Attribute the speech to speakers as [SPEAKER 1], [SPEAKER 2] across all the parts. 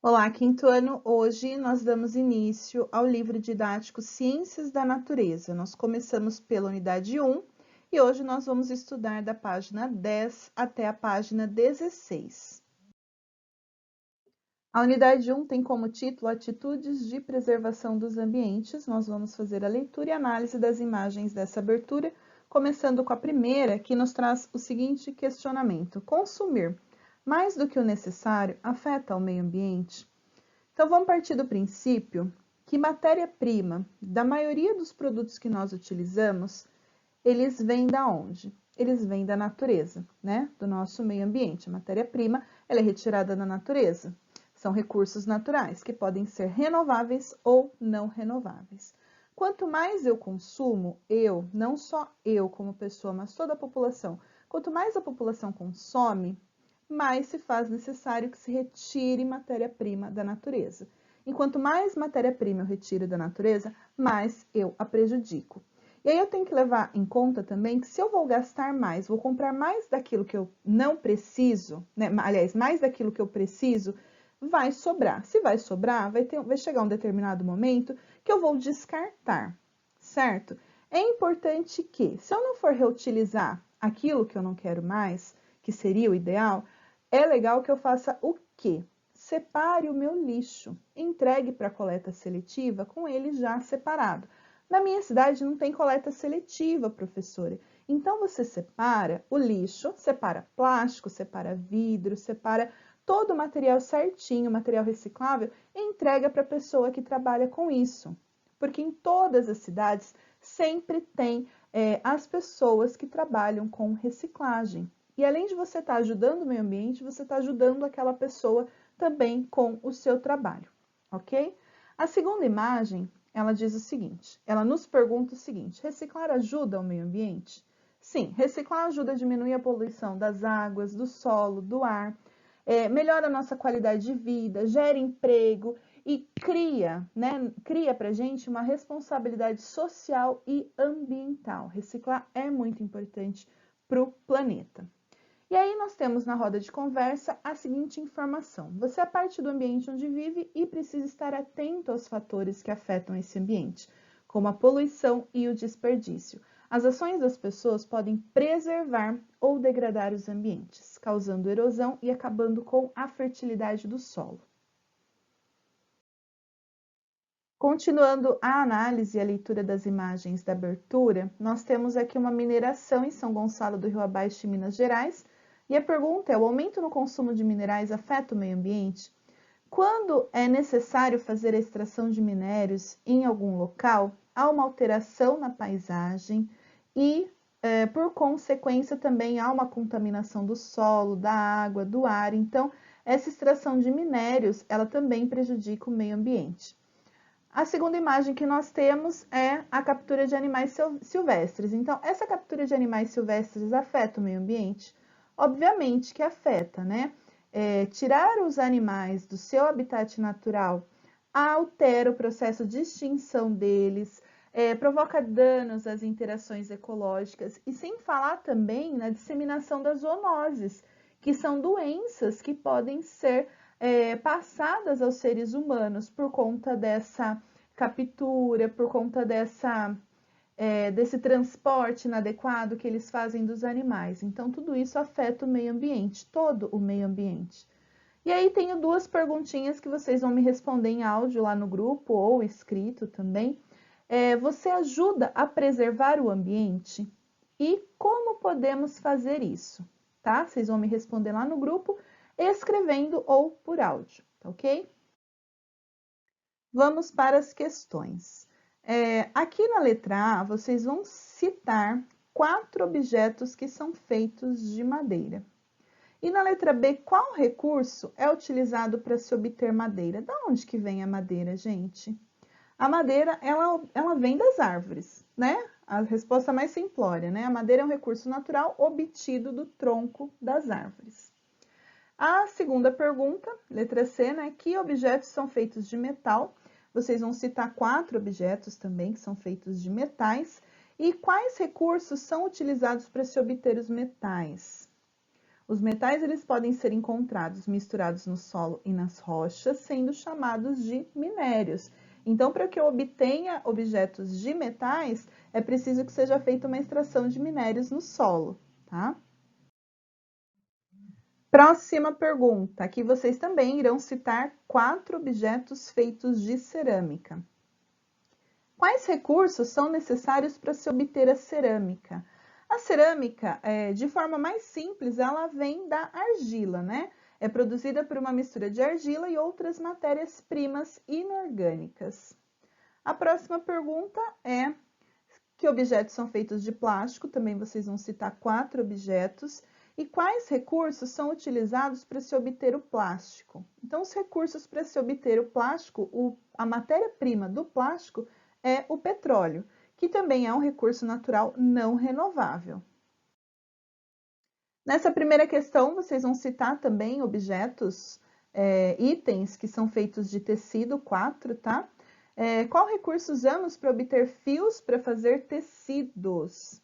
[SPEAKER 1] Olá, quinto ano. Hoje nós damos início ao livro didático Ciências da Natureza. Nós começamos pela unidade 1 e hoje nós vamos estudar da página 10 até a página 16. A unidade 1 tem como título Atitudes de Preservação dos Ambientes. Nós vamos fazer a leitura e análise das imagens dessa abertura, começando com a primeira, que nos traz o seguinte questionamento: consumir mais do que o necessário afeta o meio ambiente? Então, vamos partir do princípio que matéria-prima da maioria dos produtos que nós utilizamos, eles vêm da onde? Eles vêm da natureza, né? Do nosso meio ambiente. A matéria-prima, ela é retirada da natureza. São recursos naturais que podem ser renováveis ou não renováveis. Quanto mais eu consumo, não só eu como pessoa, mas toda a população, quanto mais a população consome, mais se faz necessário que se retire matéria-prima da natureza. Enquanto mais matéria-prima eu retiro da natureza, mais eu a prejudico. E aí eu tenho que levar em conta também que se eu vou gastar mais, vou comprar mais daquilo que eu não preciso, né? Aliás, mais daquilo que eu preciso, vai sobrar. Se vai sobrar, vai chegar um determinado momento que eu vou descartar, certo? É importante que, se eu não for reutilizar aquilo que eu não quero mais, que seria o ideal, é legal que eu faça o quê? Separe o meu lixo, entregue para a coleta seletiva com ele já separado. Na minha cidade não tem coleta seletiva, professora. Então você separa o lixo, separa plástico, separa vidro, separa todo o material certinho, material reciclável, e entrega para a pessoa que trabalha com isso. Porque em todas as cidades sempre tem as pessoas que trabalham com reciclagem. E além de você estar ajudando o meio ambiente, você está ajudando aquela pessoa também com o seu trabalho, ok? A segunda imagem, ela diz o seguinte, ela nos pergunta o seguinte: reciclar ajuda ao meio ambiente? Sim, reciclar ajuda a diminuir a poluição das águas, do solo, do ar, melhora a nossa qualidade de vida, gera emprego e cria para a gente uma responsabilidade social e ambiental. Reciclar é muito importante para o planeta. E aí nós temos na roda de conversa a seguinte informação: você é parte do ambiente onde vive e precisa estar atento aos fatores que afetam esse ambiente, como a poluição e o desperdício. As ações das pessoas podem preservar ou degradar os ambientes, causando erosão e acabando com a fertilidade do solo. Continuando a análise e a leitura das imagens da abertura, nós temos aqui uma mineração em São Gonçalo do Rio Abaixo, em Minas Gerais. E a pergunta é: o aumento no consumo de minerais afeta o meio ambiente? Quando é necessário fazer a extração de minérios em algum local, há uma alteração na paisagem e, por consequência, também há uma contaminação do solo, da água, do ar. Então, essa extração de minérios, ela também prejudica o meio ambiente. A segunda imagem que nós temos é a captura de animais silvestres. Então, essa captura de animais silvestres afeta o meio ambiente? Obviamente que afeta, né? Tirar os animais do seu habitat natural altera o processo de extinção deles, provoca danos às interações ecológicas e sem falar também na disseminação das zoonoses, que são doenças que podem ser passadas aos seres humanos por conta dessa captura, por conta desse transporte inadequado que eles fazem dos animais. Então, tudo isso afeta o meio ambiente, todo o meio ambiente. E aí, tenho duas perguntinhas que vocês vão me responder em áudio lá no grupo ou escrito também. Você ajuda a preservar o ambiente? E como podemos fazer isso? Tá? Vocês vão me responder lá no grupo, escrevendo ou por áudio, tá ok? Vamos para as questões. Aqui na letra A, vocês vão citar 4 objetos que são feitos de madeira. E na letra B, qual recurso é utilizado para se obter madeira? Da onde que vem a madeira, gente? A madeira, ela vem das árvores, né? A resposta mais simplória, né? A madeira é um recurso natural obtido do tronco das árvores. A segunda pergunta, letra C, né? Que objetos são feitos de metal? Vocês vão citar 4 objetos também que são feitos de metais. E quais recursos são utilizados para se obter os metais? Os metais eles podem ser encontrados misturados no solo e nas rochas, sendo chamados de minérios. Então, para que eu obtenha objetos de metais, é preciso que seja feita uma extração de minérios no solo, tá? Próxima pergunta. Aqui vocês também irão citar 4 objetos feitos de cerâmica. Quais recursos são necessários para se obter a cerâmica? A cerâmica, de forma mais simples, ela vem da argila, né? É produzida por uma mistura de argila e outras matérias-primas inorgânicas. A próxima pergunta é: que objetos são feitos de plástico? Também vocês vão citar 4 objetos. E quais recursos são utilizados para se obter o plástico? Então, os recursos para se obter o plástico, a matéria-prima do plástico é o petróleo, que também é um recurso natural não renovável. Nessa primeira questão, vocês vão citar também objetos, itens que são feitos de tecido, 4, tá? Qual recurso usamos para obter fios para fazer tecidos?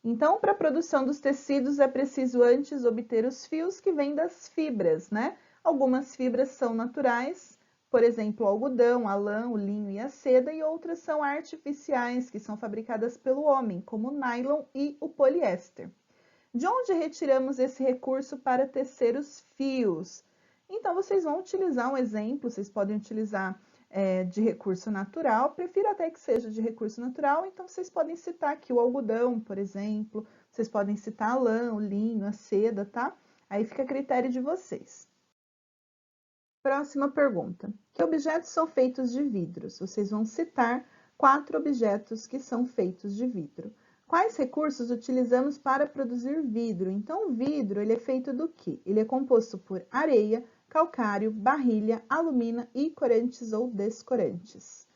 [SPEAKER 1] Então, para a produção dos tecidos, é preciso antes obter os fios que vêm das fibras, né? Algumas fibras são naturais, por exemplo, o algodão, a lã, o linho e a seda, e outras são artificiais, que são fabricadas pelo homem, como o nylon e o poliéster. De onde retiramos esse recurso para tecer os fios? Então, vocês vão utilizar um exemplo, vocês podem utilizar de recurso natural, prefiro até que seja de recurso natural, então vocês podem citar aqui o algodão, por exemplo, vocês podem citar a lã, o linho, a seda, tá? Aí fica a critério de vocês. Próxima pergunta. Que objetos são feitos de vidros? Vocês vão citar 4 objetos que são feitos de vidro. Quais recursos utilizamos para produzir vidro? Então, o vidro ele é feito do quê? Ele é composto por areia, calcário, barrilha, alumina e corantes ou descorantes.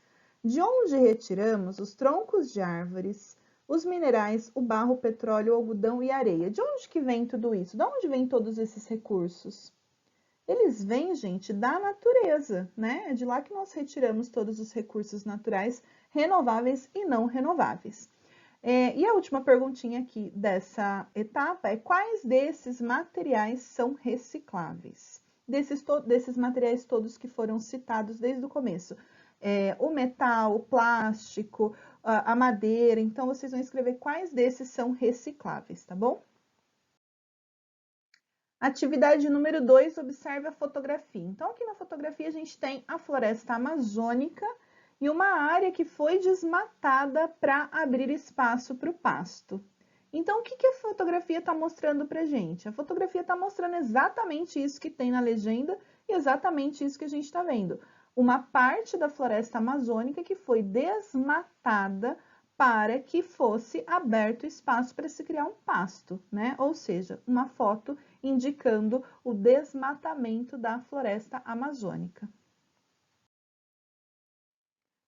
[SPEAKER 1] De onde retiramos os troncos de árvores, os minerais, o barro, o petróleo, o algodão e a areia? De onde que vem tudo isso? De onde vêm todos esses recursos? Eles vêm, gente, da natureza, né? É de lá que nós retiramos todos os recursos naturais renováveis e não renováveis. E a última perguntinha aqui dessa etapa é: quais desses materiais são recicláveis? Desses materiais todos que foram citados desde o começo. O metal, o plástico, a madeira. Então, vocês vão escrever quais desses são recicláveis, tá bom? Atividade número 2, observe a fotografia. Então, aqui na fotografia a gente tem a floresta amazônica e uma área que foi desmatada para abrir espaço para o pasto. Então, o que a fotografia está mostrando para a gente? A fotografia está mostrando exatamente isso que tem na legenda e exatamente isso que a gente está vendo. Uma parte da floresta amazônica que foi desmatada para que fosse aberto espaço para se criar um pasto, né? Ou seja, uma foto indicando o desmatamento da floresta amazônica.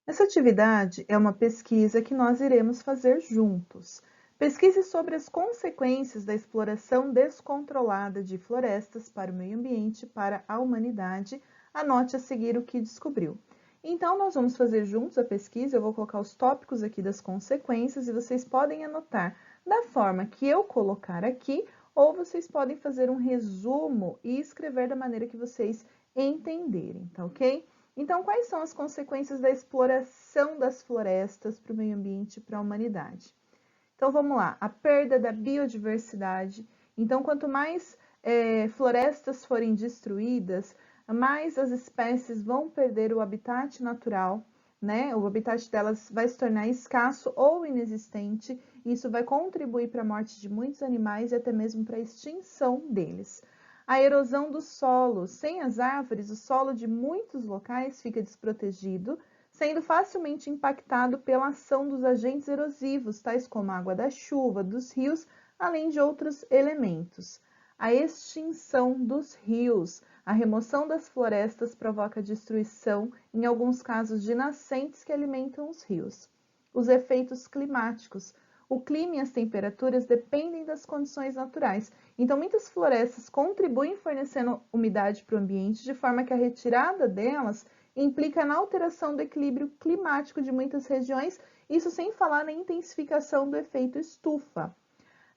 [SPEAKER 1] Essa atividade é uma pesquisa que nós iremos fazer juntos. Pesquise sobre as consequências da exploração descontrolada de florestas para o meio ambiente e para a humanidade. Anote a seguir o que descobriu. Então, nós vamos fazer juntos a pesquisa, eu vou colocar os tópicos aqui das consequências e vocês podem anotar da forma que eu colocar aqui, ou vocês podem fazer um resumo e escrever da maneira que vocês entenderem, tá ok? Então, quais são as consequências da exploração das florestas para o meio ambiente e para a humanidade? Então, vamos lá. A perda da biodiversidade. Então, quanto mais florestas forem destruídas, mais as espécies vão perder o habitat natural, né? O habitat delas vai se tornar escasso ou inexistente. Isso vai contribuir para a morte de muitos animais e até mesmo para a extinção deles. A erosão do solo. Sem as árvores, o solo de muitos locais fica desprotegido, sendo facilmente impactado pela ação dos agentes erosivos, tais como a água da chuva, dos rios, além de outros elementos. A extinção dos rios. A remoção das florestas provoca destruição, em alguns casos, de nascentes que alimentam os rios. Os efeitos climáticos. O clima e as temperaturas dependem das condições naturais. Então, muitas florestas contribuem fornecendo umidade para o ambiente, de forma que a retirada delas implica na alteração do equilíbrio climático de muitas regiões, isso sem falar na intensificação do efeito estufa.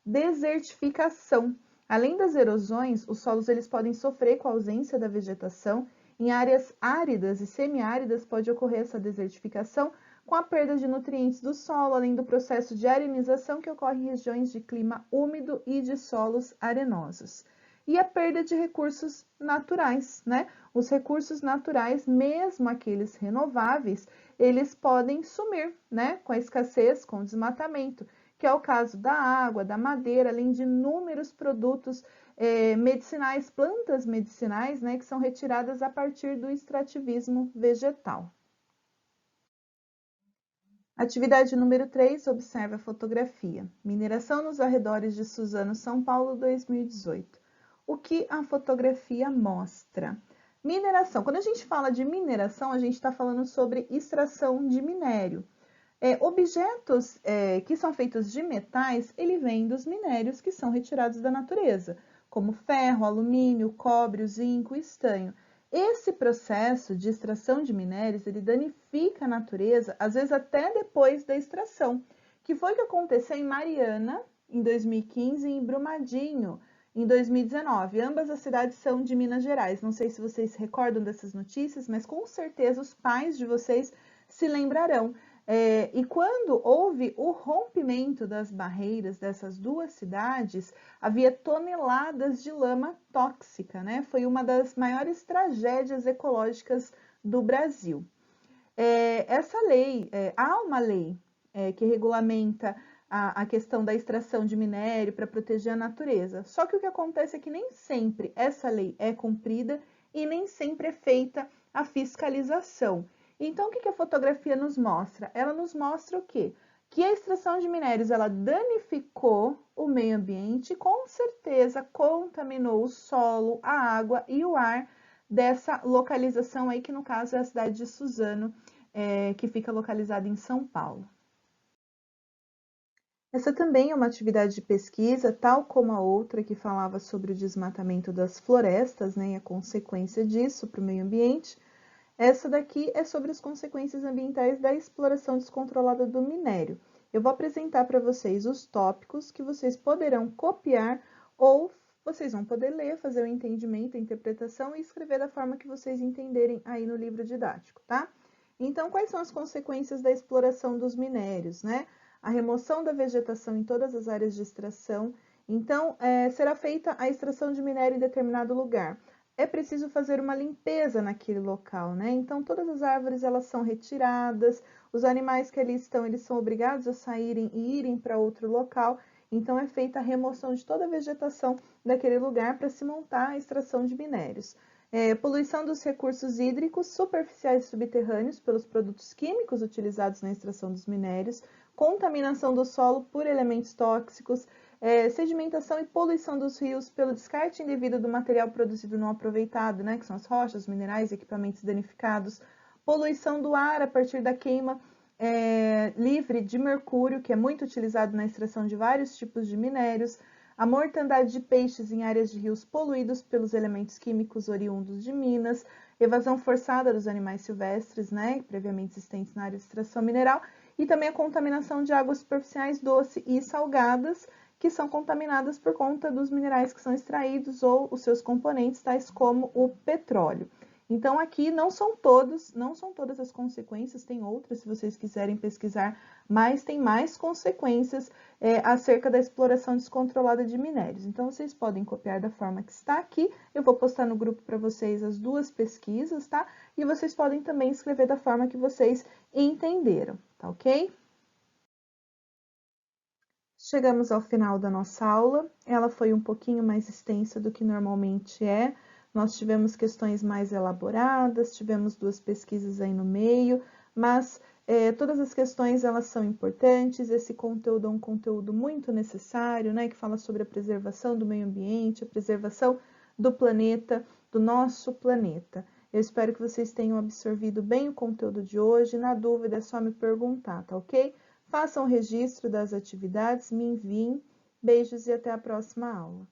[SPEAKER 1] Desertificação. Além das erosões, os solos eles podem sofrer com a ausência da vegetação. Em áreas áridas e semiáridas pode ocorrer essa desertificação com a perda de nutrientes do solo, além do processo de arenização que ocorre em regiões de clima úmido e de solos arenosos. E a perda de recursos naturais, né? Os recursos naturais, mesmo aqueles renováveis, eles podem sumir, né? Com a escassez, com o desmatamento, que é o caso da água, da madeira, além de inúmeros produtos medicinais, plantas medicinais, né? Que são retiradas a partir do extrativismo vegetal. Atividade número 3, observe a fotografia. Mineração nos arredores de Suzano, São Paulo, 2018. O que a fotografia mostra? Mineração. Quando a gente fala de mineração, a gente está falando sobre extração de minério. Objetos que são feitos de metais, ele vem dos minérios que são retirados da natureza, como ferro, alumínio, cobre, zinco e estanho. Esse processo de extração de minérios, ele danifica a natureza, às vezes até depois da extração, que foi o que aconteceu em Mariana, em 2015, e em Brumadinho, em 2019. Ambas as cidades são de Minas Gerais. Não sei se vocês se recordam dessas notícias, mas com certeza os pais de vocês se lembrarão. E quando houve o rompimento das barreiras dessas duas cidades, havia toneladas de lama tóxica, né? Foi uma das maiores tragédias ecológicas do Brasil. Há uma lei que regulamenta a questão da extração de minério para proteger a natureza. Só que o que acontece é que nem sempre essa lei é cumprida e nem sempre é feita a fiscalização. Então, o que a fotografia nos mostra? Ela nos mostra o quê? Que a extração de minérios, ela danificou o meio ambiente e, com certeza, contaminou o solo, a água e o ar dessa localização aí, que no caso é a cidade de Suzano, que fica localizada em São Paulo. Essa também é uma atividade de pesquisa, tal como a outra que falava sobre o desmatamento das florestas, né, e a consequência disso para o meio ambiente. Essa daqui é sobre as consequências ambientais da exploração descontrolada do minério. Eu vou apresentar para vocês os tópicos que vocês poderão copiar ou vocês vão poder ler, fazer o entendimento, a interpretação e escrever da forma que vocês entenderem aí no livro didático, tá? Então, quais são as consequências da exploração dos minérios, né? A remoção da vegetação em todas as áreas de extração. Então, será feita a extração de minério em determinado lugar. É preciso fazer uma limpeza naquele local, né? Então, todas as árvores, elas são retiradas, os animais que ali estão, eles são obrigados a saírem e irem para outro local. Então, é feita a remoção de toda a vegetação daquele lugar para se montar a extração de minérios. Poluição dos recursos hídricos superficiais e subterrâneos pelos produtos químicos utilizados na extração dos minérios, contaminação do solo por elementos tóxicos, sedimentação e poluição dos rios pelo descarte indevido do material produzido não aproveitado, né, que são as rochas, minerais e equipamentos danificados, poluição do ar a partir da queima livre de mercúrio, que é muito utilizado na extração de vários tipos de minérios, a mortandade de peixes em áreas de rios poluídos pelos elementos químicos oriundos de minas, evasão forçada dos animais silvestres, né, previamente existentes na área de extração mineral, e também a contaminação de águas superficiais doces e salgadas, que são contaminadas por conta dos minerais que são extraídos ou os seus componentes, tais como o petróleo. Então, aqui não são todas as consequências, tem outras, se vocês quiserem pesquisar, mas tem mais consequências acerca da exploração descontrolada de minérios. Então, vocês podem copiar da forma que está aqui, eu vou postar no grupo para vocês as duas pesquisas, tá? E vocês podem também escrever da forma que vocês entenderam, tá ok? Chegamos ao final da nossa aula, ela foi um pouquinho mais extensa do que normalmente é. Nós tivemos questões mais elaboradas, tivemos duas pesquisas aí no meio, mas todas as questões elas são importantes, esse conteúdo é um conteúdo muito necessário, né, que fala sobre a preservação do meio ambiente, a preservação do planeta, do nosso planeta. Eu espero que vocês tenham absorvido bem o conteúdo de hoje, na dúvida é só me perguntar, tá ok? Façam o registro das atividades, me enviem, beijos e até a próxima aula.